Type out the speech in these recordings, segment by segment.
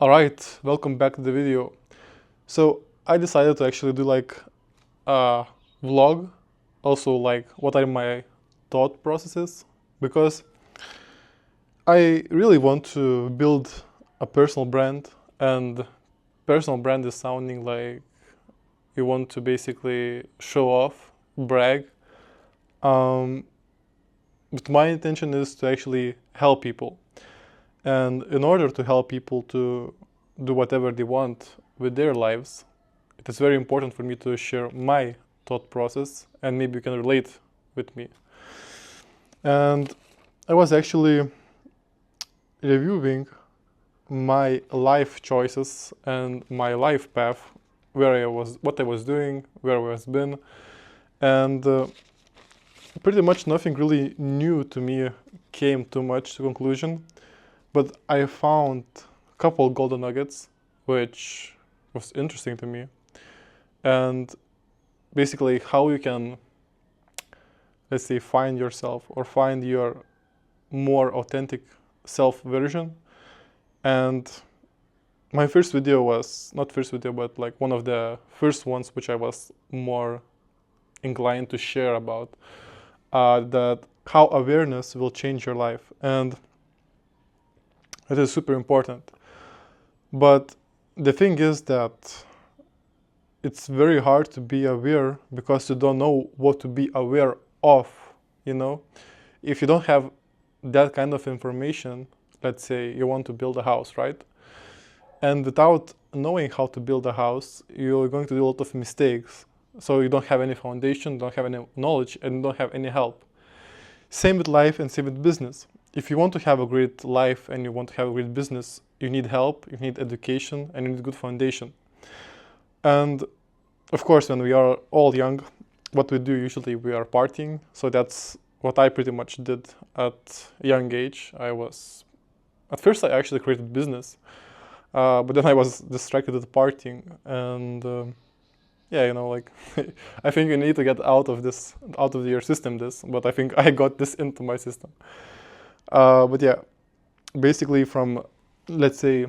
Alright, welcome back to the video. So I decided to actually do like a vlog, also like what are my thought processes, because I really want to build a personal brand, and personal brand is sounding like you want to basically show off, brag. Um, but my intention is to actually help people. And in order to help people to do whatever they want with their lives, it is very important for me to share my thought process and maybe you can relate with me. And I was actually reviewing my life choices and my life path, where I was, what I was doing, where I was been, and pretty much nothing really new to me came too much to conclusion. But I found a couple golden nuggets, which was interesting to me. And basically how you can, let's say, find yourself or find your more authentic self version. And my first video was, not first video, but like one of the first ones which I was more inclined to share about, that how awareness will change your life. And it is super important. But the thing is that it's very hard to be aware because you don't know what to be aware of, you know? If you don't have that kind of information, let's say you want to build a house, right? And without knowing how to build a house, you're going to do a lot of mistakes. So you don't have any foundation, don't have any knowledge, and don't have any help. Same with life and same with business. If you want to have a great life and you want to have a great business, you need help, you need education, and you need good foundation. And of course, when we are all young, what we do usually we are partying. So that's what I pretty much did at a young age. At first I actually created business, but then I was distracted with partying, and yeah, you know, like I think you need to get out of this, out of your system. But I think I got this into my system. But yeah, basically from, let's say,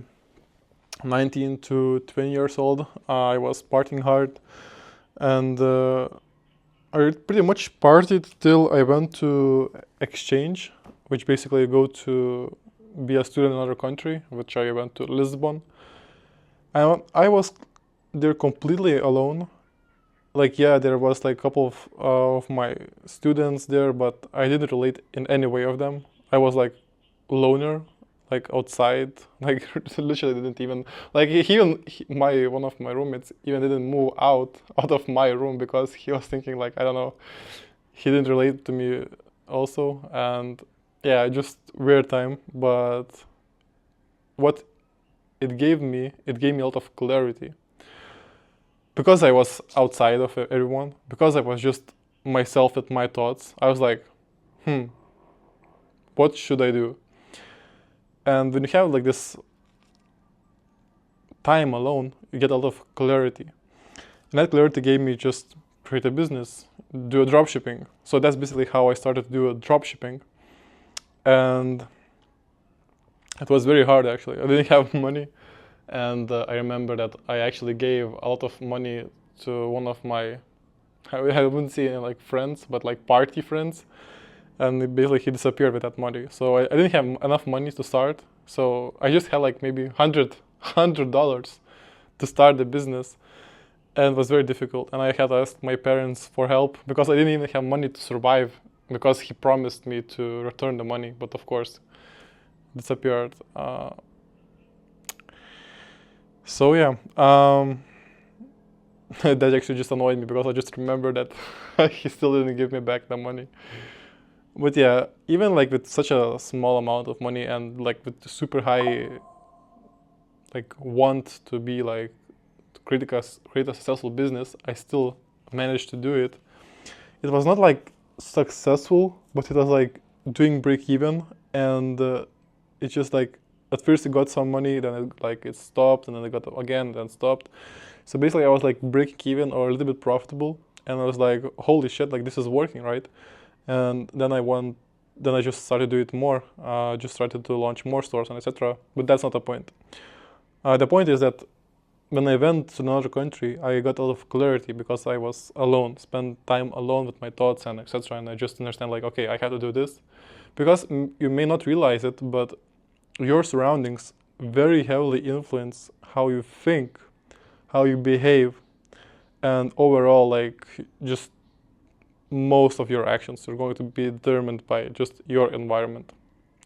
19 to 20 years old, I was partying hard, and I pretty much partied till I went to exchange, which basically go to be a student in another country, which I went to Lisbon. I was there completely alone. Like, yeah, there was like a couple of my students there, but I didn't relate in any way of them. I was like loner, like outside, like literally didn't even like my one of my roommates even didn't move out of my room because he was thinking like, I don't know, he didn't relate to me also. And yeah, just weird time. But what it gave me a lot of clarity because I was outside of everyone, because I was just myself with my thoughts. I was like, what should I do? And when you have like this time alone, you get a lot of clarity. And that clarity gave me just create a business, do a drop shipping. So that's basically how I started to do a drop shipping. And it was very hard actually. I didn't have money. And I remember that I actually gave a lot of money to one of my, I wouldn't say like friends, but like party friends. And basically he disappeared with that money. So I didn't have enough money to start. So I just had like maybe $100 to start the business, and it was very difficult. And I had to ask my parents for help because I didn't even have money to survive, because he promised me to return the money, but of course disappeared. So yeah, that actually just annoyed me because I just remember that he still didn't give me back the money. But yeah, even like with such a small amount of money and like with super high like want to be like to create a successful business, I still managed to do it. It was not like successful, but it was like doing break even, and it's just like at first it got some money, then it stopped, and then it got again, then stopped. So basically, I was like breaking even or a little bit profitable, and I was like, holy shit, like this is working, right? And then I just started to do it more. Just started to launch more stores and etc. But that's not the point. The point is that when I went to another country, I got a lot of clarity because I was alone, spent time alone with my thoughts and etc. And I just understand like, okay, I have to do this, because you may not realize it, but your surroundings very heavily influence how you think, how you behave, and overall, like, just most of your actions are going to be determined by just your environment.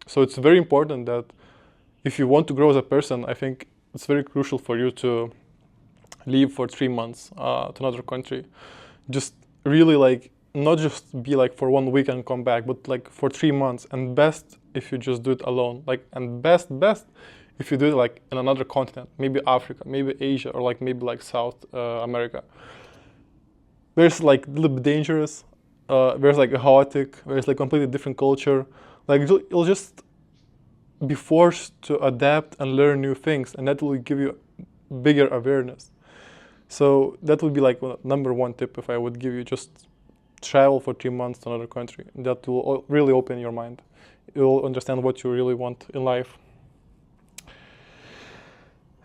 So it's very important that if you want to grow as a person, I think it's very crucial for you to leave for 3 months to another country. Just really like, not just be like for 1 week and come back, but like for 3 months. And best if you just do it alone. Like, and best if you do it like in another continent, maybe Africa, maybe Asia, or like maybe like South America. There's like a little bit dangerous. There's like a chaotic. There's like completely different culture. Like you'll just be forced to adapt and learn new things, and that will give you bigger awareness. So that would be like number one tip if I would give you: just travel for 3 months to another country. That will really open your mind. You'll understand what you really want in life.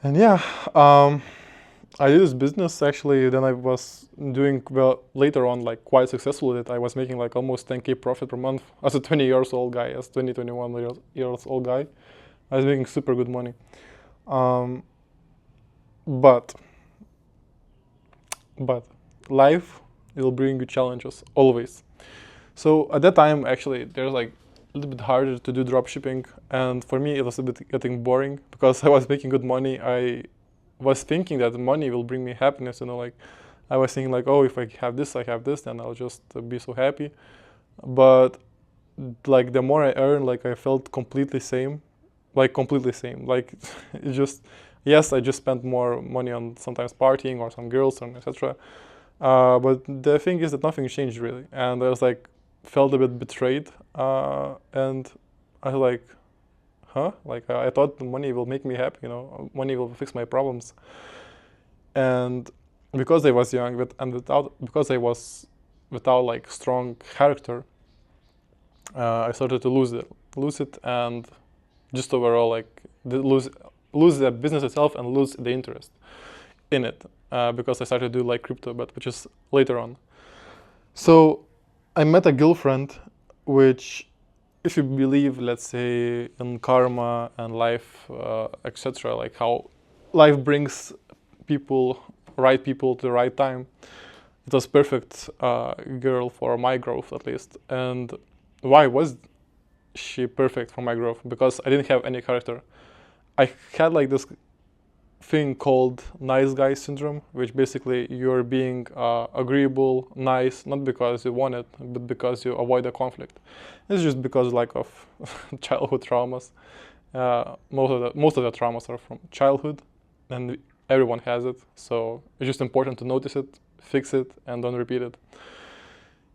And yeah, I did this business actually. Then I was doing well later on, like quite successful with it. I was making like almost 10K profit per month as a 20 years old guy, as 21 years old guy. I was making super good money. But life will bring you challenges always. So at that time, actually, there's like a little bit harder to do dropshipping, and for me, it was a bit getting boring because I was making good money. I was thinking that money will bring me happiness. Like I was thinking like, oh, if I have this, then I'll just be so happy. But like the more I earn, like I felt completely same. Like it just, yes, I just spent more money on sometimes partying or some girls and etc. But the thing is that nothing changed really, and I was like felt a bit betrayed, and I was like, huh? Like I thought the money will make me happy, money will fix my problems. And because I was young, because I was without like strong character, I started to lose it, and just overall like lose the business itself and lose the interest in it, because I started to do like crypto, but which is later on. So I met a girlfriend, which, if you believe, let's say, in karma and life, etc., like how life brings right people to the right time, it was perfect girl for my growth at least. And why was she perfect for my growth? Because I didn't have any character. I had like this thing called nice guy syndrome, which basically you're being agreeable, nice, not because you want it, but because you avoid a conflict. It's just because like of childhood traumas. Most of the traumas are from childhood, and everyone has it. So it's just important to notice it, fix it, and don't repeat it.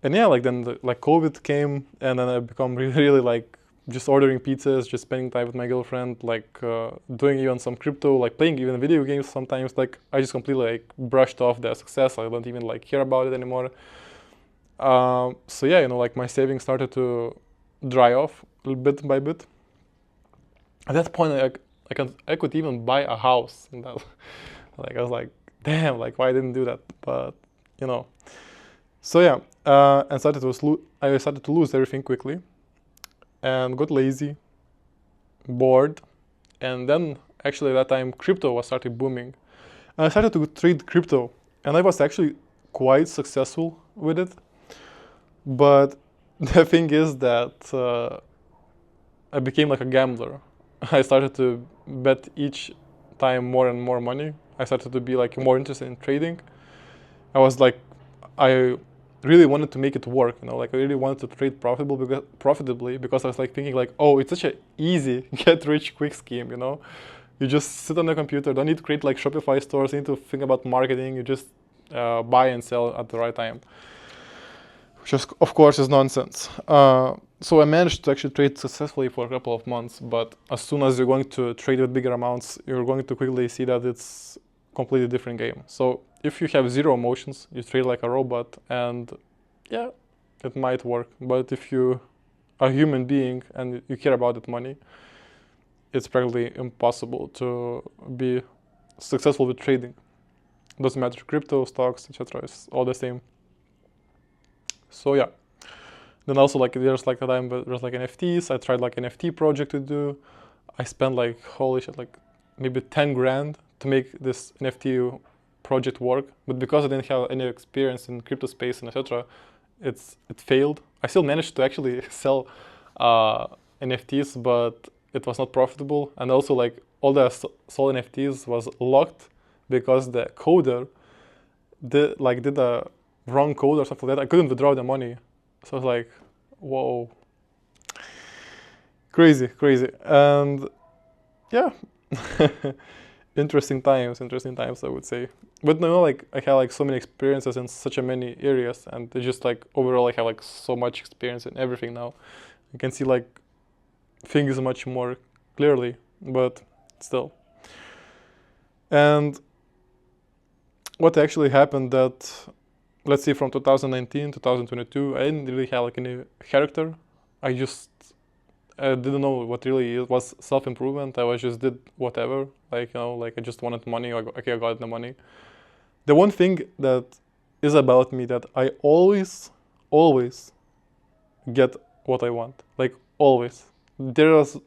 And yeah, like then like COVID came, and then I become really like just ordering pizzas, just spending time with my girlfriend, like doing even some crypto, like playing even video games sometimes. Like I just completely like brushed off the success. I don't even like care about it anymore. So yeah, like my savings started to dry off bit by bit. At that point, I could even buy a house. And that, like I was like, damn, like why I didn't do that? But so yeah, and I started to lose everything quickly, and got lazy, bored, and then actually at that time crypto was started booming, and I started to trade crypto, and I was actually quite successful with it. But the thing is that I became like a gambler. I started to bet each time more and more money. I started to be like more interested in trading. I really wanted to make it work, like I really wanted to trade profitably because I was like thinking like, oh, it's such an easy get rich quick scheme, You just sit on the computer, don't need to create like Shopify stores, you need to think about marketing, you just buy and sell at the right time. Which is, of course, is nonsense. So I managed to actually trade successfully for a couple of months, but as soon as you're going to trade with bigger amounts, you're going to quickly see that it's completely different game. So if you have zero emotions, you trade like a robot, and yeah, it might work. But if you are a human being and you care about that money, it's practically impossible to be successful with trading. Doesn't matter, crypto, stocks, etc. It's all the same. So yeah. Then also like there's like a time where there's like NFTs. I tried like NFT project to do. I spent like holy shit, like maybe 10 grand to make this NFT project work. But because I didn't have any experience in crypto space and etc., it failed. I still managed to actually sell NFTs, but it was not profitable. And also like all the sold NFTs was locked because the coder did a wrong code or something like that. I couldn't withdraw the money. So I was like, whoa. Crazy. And yeah. interesting times, I would say. But no, like I had like so many experiences in such a many areas, and it's just like overall I have like so much experience in everything now. I can see like things much more clearly, but still. And what actually happened that, let's see, from 2019 to 2022, I didn't really have like any character. I just didn't know what really was self-improvement. I was just did whatever, like, you know, like I just wanted money. Okay, I got the money. The one thing that is about me that I always get what I want, like always. There was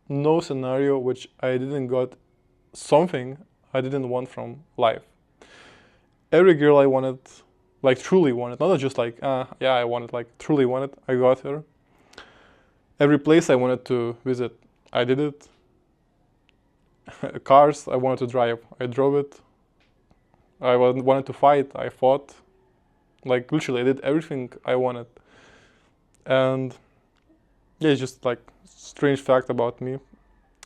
no scenario which I didn't got something I didn't want from life. Every girl I wanted, like truly wanted, not just like, yeah, I wanted, like truly wanted, I got her. Every place I wanted to visit, I did it. Cars I wanted to drive, I drove it. I wanted to fight, I fought. Like literally, I did everything I wanted. And yeah, it's just like strange fact about me.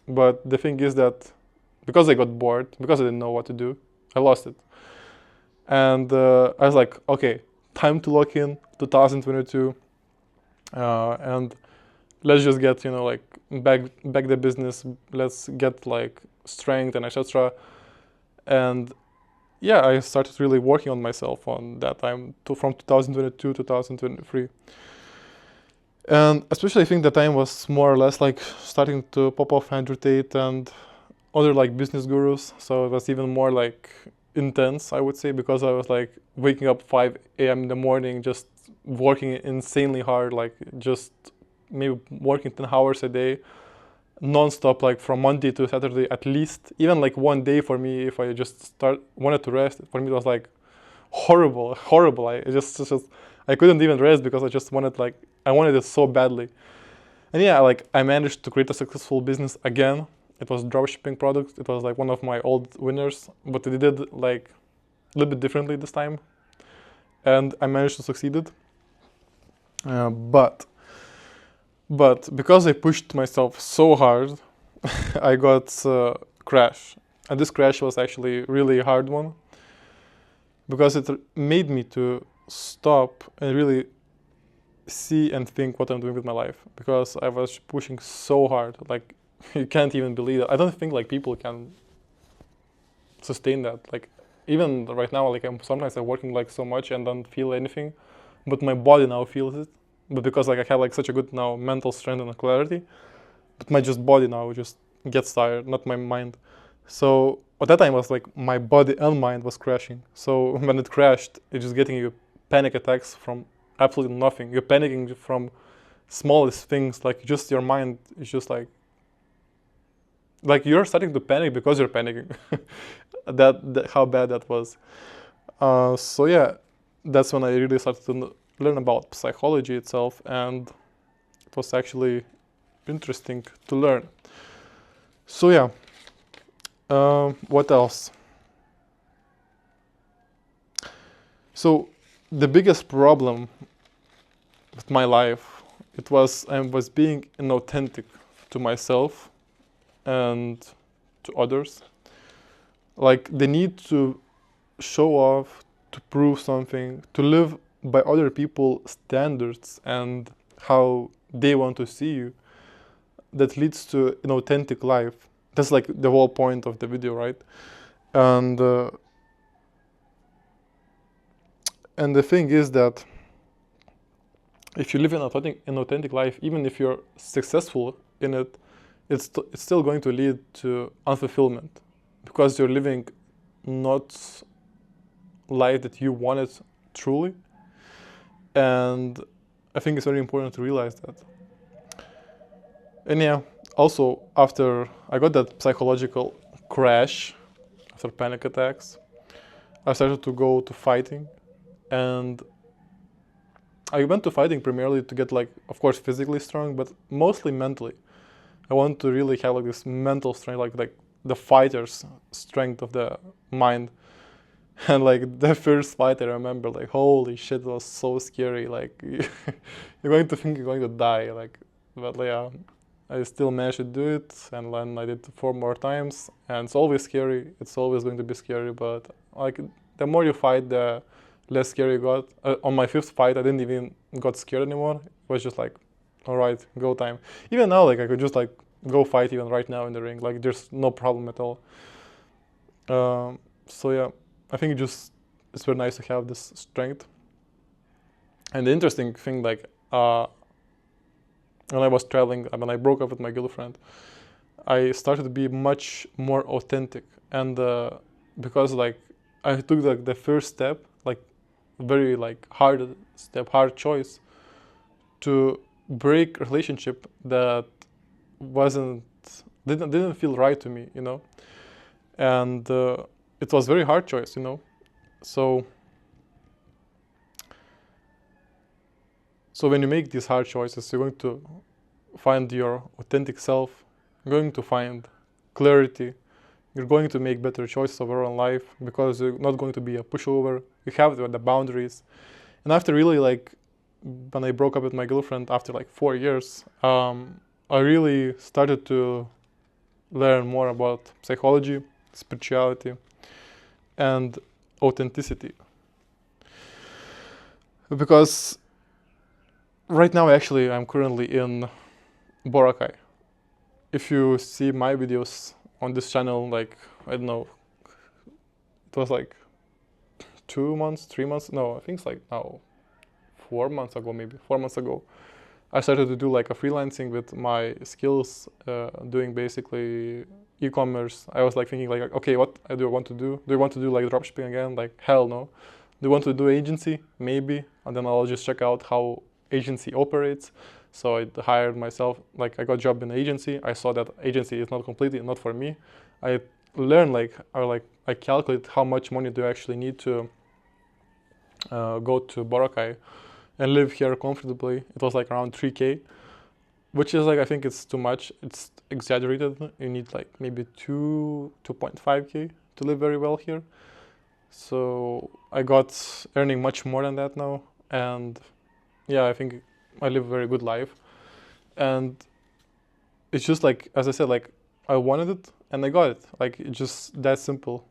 But the thing is that because I got bored, because I didn't know what to do, I lost it. And I was like, okay, time to lock in 2022, and let's just get, you know, like back the business. Let's get like strength and etc. And yeah, I started really working on myself on that time from 2022 to 2023. And especially I think the time was more or less like starting to pop off Andrew Tate and other like business gurus. So it was even more like intense, I would say, because I was like waking up 5 a.m. in the morning, just working insanely hard, like just maybe working 10 hours a day, non-stop, like from Monday to Saturday at least. Even like one day for me, if I just wanted to rest, for me it was like horrible. I just I couldn't even rest because I just wanted, like, I wanted it so badly. And yeah, like I managed to create a successful business again. It was dropshipping product. It was like one of my old winners, but they did like a little bit differently this time, and I managed to succeed it. But because I pushed myself so hard, I got crash, and this crash was actually really a hard one because it made me to stop and really see and think what I'm doing with my life, because I was pushing so hard. Like, you can't even believe it. I don't think like people can sustain that. Like, even right now, like sometimes I'm working like so much and don't feel anything, but my body now feels it. But because like I have like such a good now mental strength and clarity, but my just body now just gets tired, not my mind. So at that time was like my body and mind was crashing. So when it crashed, it's just getting you panic attacks from absolutely nothing. You're panicking from smallest things, like just your mind is just like you're starting to panic because you're panicking. that how bad that was. So yeah, that's when I really started to learn about psychology itself, and it was actually interesting to learn. So yeah, what else? So the biggest problem with my life, it was I was being inauthentic to myself and to others. Like the need to show off, to prove something, to live by other people's standards and how they want to see you, that leads to an authentic life. That's like the whole point of the video, right? And the thing is that if you live an authentic life, even if you're successful in it, it's still going to lead to unfulfillment, because you're living not life that you wanted truly. And I think it's very important to realize that. And yeah, also after I got that psychological crash, after panic attacks, I started to go to fighting. And I went to fighting primarily to get, like, of course, physically strong, but mostly mentally. I want to really have like this mental strength, like the fighter's strength of the mind. And like the first fight, I remember, like, holy shit, it was so scary. Like you're going to think you're going to die. Like, but yeah, I still managed to do it, and then I did it 4 more times. And it's always scary. It's always going to be scary. But like the more you fight, the less scary it got. On my fifth fight, I didn't even got scared anymore. It was just like, all right, go time. Even now, like I could just like go fight even right now in the ring. Like there's no problem at all. So yeah, I think it's very nice to have this strength. And the interesting thing, like when I was traveling, when I broke up with my girlfriend, I started to be much more authentic. And because like I took like the first step, like very like hard step, hard choice, to break relationship that didn't feel right to me, and it was very hard choice, so when you make these hard choices, you're going to find your authentic self, you're going to find clarity, you're going to make better choices overall in life, because you're not going to be a pushover, you have the boundaries. And after really like, when I broke up with my girlfriend after like 4 years, I really started to learn more about psychology, spirituality, and authenticity. Because right now, actually, I'm currently in Boracay. If you see my videos on this channel, like, I don't know, it was like 2 months, 3 months, no, I think it's like now 4 months ago, maybe 4 months ago, I started to do like a freelancing with my skills, doing basically e-commerce. I was like thinking like, okay, what do I want to do? Do I want to do like dropshipping again? Like, hell no. Do I want to do agency? Maybe. And then I'll just check out how agency operates. So I hired myself, like I got a job in agency. I saw that agency is not completely not for me. I learned I calculate how much money do I actually need to go to Boracay and live here comfortably. It was like around 3K, which is like, I think it's too much. It's exaggerated. You need like maybe 2.5K to live very well here. So I got earning much more than that now. And yeah, I think I live a very good life. And it's just like, as I said, like I wanted it and I got it. Like it's just that simple.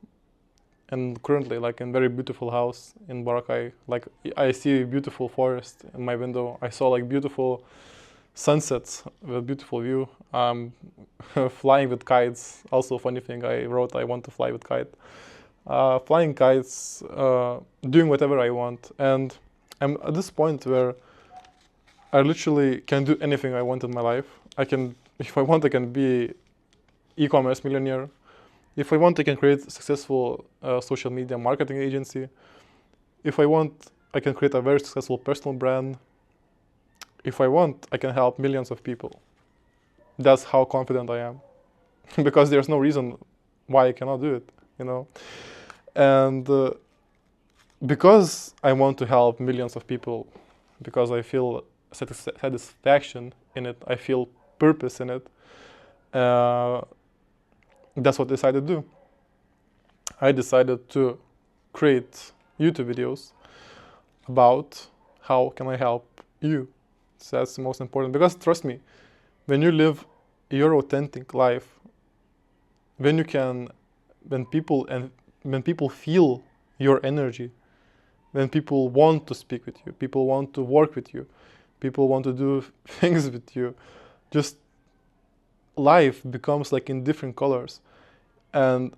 And currently, like in very beautiful house in Boracay, like I see a beautiful forest in my window. I saw like beautiful sunsets with beautiful view. Flying with kites. Also, funny thing, I wrote I want to fly with kite. Flying kites, doing whatever I want, and I'm at this point where I literally can do anything I want in my life. I can, if I want, I can be e-commerce millionaire. If I want, I can create a successful social media marketing agency. If I want, I can create a very successful personal brand. If I want, I can help millions of people. That's how confident I am. Because there's no reason why I cannot do it, And because I want to help millions of people, because I feel satisfaction in it, I feel purpose in it, that's what I decided to do. I decided to create YouTube videos about how can I help you. So that's the most important, because trust me, when you live your authentic life, when people feel your energy, when people want to speak with you, people want to work with you, people want to do things with you, just life becomes like in different colors. And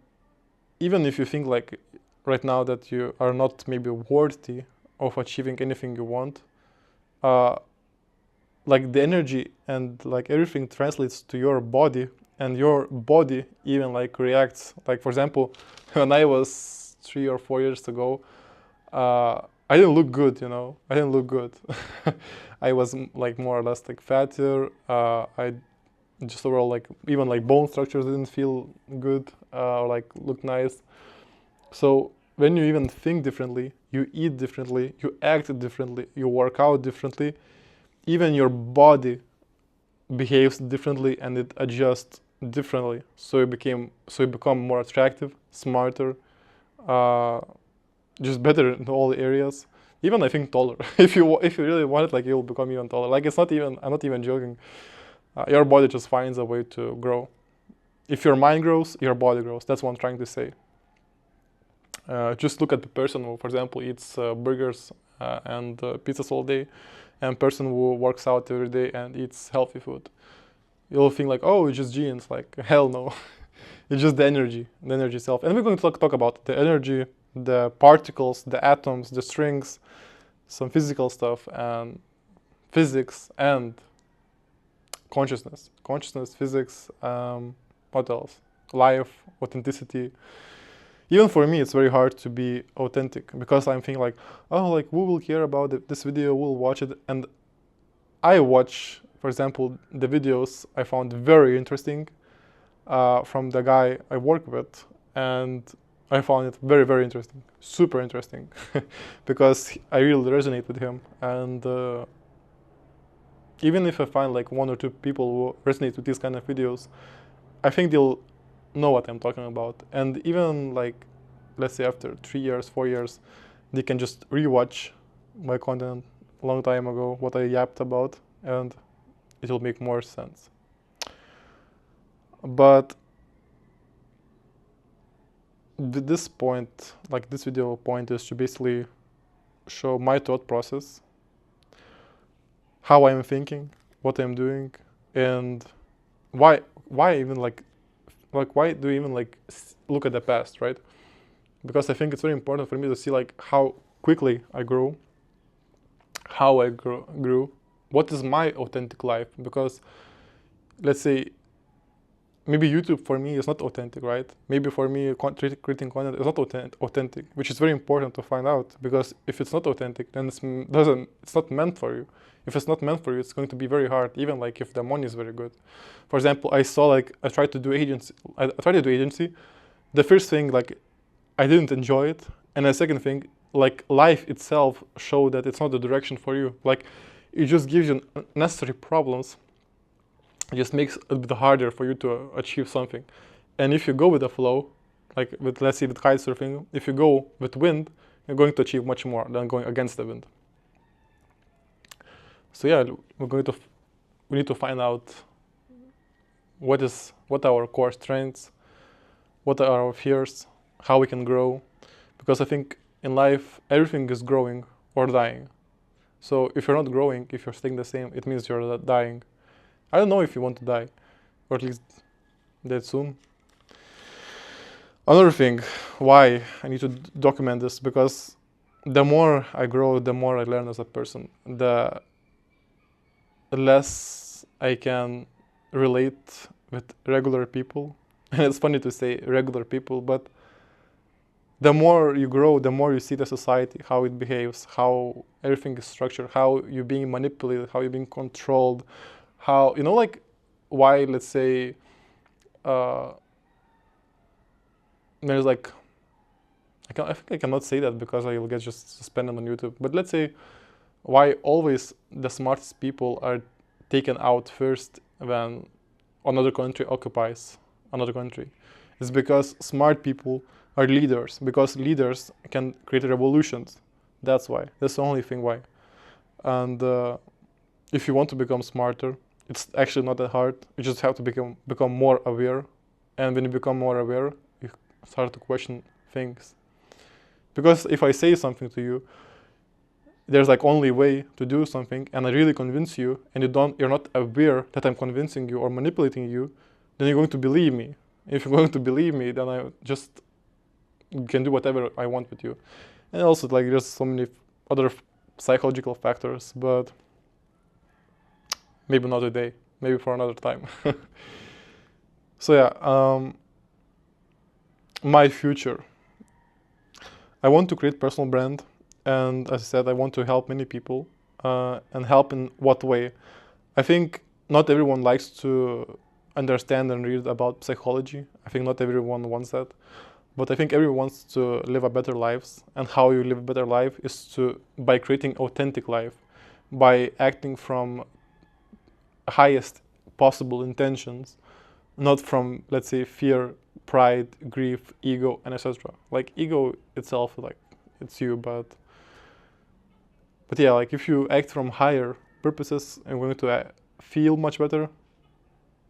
even if you think like right now that you are not maybe worthy of achieving anything you want, like the energy and like everything translates to your body, and your body even like reacts. Like for example, when I was 3 or 4 years ago, I didn't look good, you know. I didn't look good. I was like more or less like fatter. I just overall like even like bone structures didn't feel good or like look nice. So when you even think differently, you eat differently, you act differently, you work out differently, even your body behaves differently and it adjusts differently. So you become more attractive, smarter, uh, just better in all areas. Even I think taller. If you really want it, like you'll become even taller. Like it's not even, I'm not even joking. Your body just finds a way to grow. If your mind grows, your body grows. That's what I'm trying to say. Just look at the person who, for example, eats burgers and pizzas all day, and person who works out every day and eats healthy food. You'll think like, oh, it's just genes. Like, hell no. It's just the energy itself. And we're going to talk about the energy, the particles, the atoms, the strings, some physical stuff, and physics and consciousness. Consciousness, physics, what else? Life, authenticity. Even for me, it's very hard to be authentic because I'm thinking like, oh, like who will care about this video? We'll watch it, and I watch, for example, the videos I found very interesting from the guy I work with, and I found it very, very interesting, super interesting, because I really resonate with him. And even if I find like 1 or 2 people who resonate with these kind of videos, I think they'll know what I'm talking about. And even like, let's say after 3 years, 4 years, they can just rewatch my content a long time ago, what I yapped about, and it will make more sense. But this point, like this video point, is to basically show my thought process, how I'm thinking, what I'm doing, and why even like why do you even like look at the past, right? Because I think it's very important for me to see like how quickly I grow, how I grew, what is my authentic life. Because let's say maybe YouTube for me is not authentic, right? Maybe for me creating content is not authentic, which is very important to find out, because if it's not authentic, then it's not meant for you. If it's not meant for you, it's going to be very hard, even like if the money is very good. For example, I tried to do agency. I tried to do agency. The first thing, like, I didn't enjoy it, and the second thing, like, life itself showed that it's not the direction for you. Like, it just gives you necessary problems. It just makes it a bit harder for you to achieve something. And if you go with the flow, like with, let's say, with kite surfing, if you go with wind, you're going to achieve much more than going against the wind. So yeah, we need to find out what are our core strengths, what are our fears, how we can grow, because I think in life everything is growing or dying. So if you're not growing, if you're staying the same, it means you're dying. I don't know if you want to die, or at least that soon. Another thing, why I need to document this, because the more I grow, the more I learn as a person, the less I can relate with regular people. And it's funny to say regular people, but the more you grow, the more you see the society, how it behaves, how everything is structured, how you're being manipulated, how you're being controlled, how, you know, like, why, let's say, there's like, I think I cannot say that because I will get just suspended on YouTube, but let's say, why always the smartest people are taken out first when another country occupies another country. It's because smart people are leaders, because leaders can create revolutions. That's why. That's the only thing why. And if you want to become smarter, it's actually not that hard. You just have to become more aware. And when you become more aware, you start to question things. Because if I say something to you, there's like only way to do something, and I really convince you, and you're not aware that I'm convincing you or manipulating you, then you're going to believe me. If you're going to believe me, then I just can do whatever I want with you. And also, like, there's so many other psychological factors, but Maybe not today, maybe for another time. So yeah, my future. I want to create personal brand, and as I said, I want to help many people. And help in what way? I think not everyone likes to understand and read about psychology. I think not everyone wants that, but I think everyone wants to live a better lives. And how you live a better life is by creating authentic life, by acting from highest possible intentions, not from, let's say, fear, pride, grief, ego, and etc. Like ego itself, like it's you, but yeah, like if you act from higher purposes, you're going to feel much better,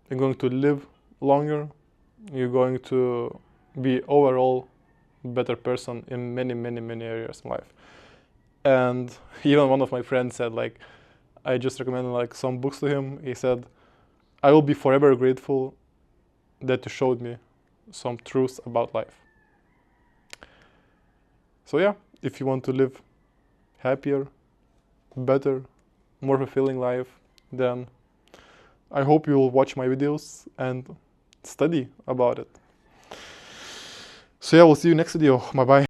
you're going to live longer, you're going to be overall better person in many, many, many areas in life. And even one of my friends said, like, I just recommended like some books to him. He said, I will be forever grateful that you showed me some truths about life. So yeah, if you want to live happier, better, more fulfilling life, then I hope you'll watch my videos and study about it. So yeah, we'll see you next video. Bye bye.